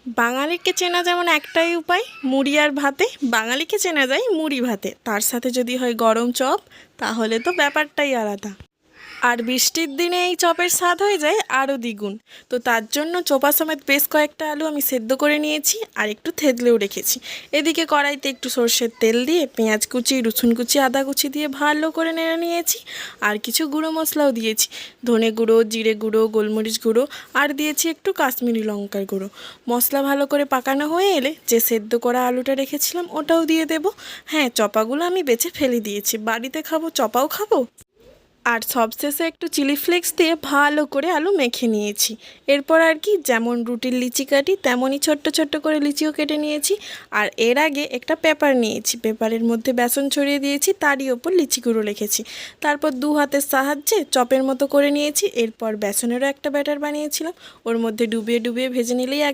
বাঙালিকে চেনা যেমন একটাই উপায়, মুড়ি আর ভাতে। বাঙালিকে চেনা যায় মুড়ি ভাতে, তার সাথে যদি হয় গরম চপ, তাহলে তো ব্যাপারটাই আলাদা। আর বৃষ্টির দিনে এই চপের স্বাদ হয়ে যায় আরও দ্বিগুণ। তো তার জন্য চোপা সমেত বেশ কয়েকটা আলু আমি সেদ্ধ করে নিয়েছি আর একটু থেতলেও রেখেছি। এদিকে কড়াইতে একটু সর্ষের তেল দিয়ে পেঁয়াজ কুচি, রসুন কুচি, আদা কুচি দিয়ে ভালো করে নেড়ে নিয়েছি। আর কিছু গুঁড়ো মশলাও দিয়েছি, ধনে গুঁড়ো, জিরে গুঁড়ো, গোলমরিচ গুঁড়ো, আর দিয়েছি একটু কাশ্মীরি লঙ্কার গুঁড়ো। মশলা ভালো করে পাকানো হয়ে এলে যে সেদ্ধ করা আলুটা রেখেছিলাম ওটাও দিয়ে দেবো। হ্যাঁ, চপাগুলো আমি বেছে ফেলে দিয়েছি, বাড়িতে খাবো চপাও খাবো। আর সবশেষে একটু চিলি ফ্লেক্স দিয়ে ভালো করে আলু মেখে নিয়েছি। এরপর আর কি, যেমন রুটির লিচি কাটি তেমনই ছোট্ট ছোট্ট করে লিচিও কেটে নিয়েছি। আর এর আগে একটা পেপার নিয়েছি, পেপারের মধ্যে বেসন ছড়িয়ে দিয়েছি, তারই ওপর লিচিগুলো রেখেছি। তারপর দু হাতের সাহায্যে চপের মতো করে নিয়েছি। এরপর বেসনেরও একটা ব্যাটার বানিয়েছিলাম, ওর মধ্যে ডুবিয়ে ডুবিয়ে ভেজে নিলেই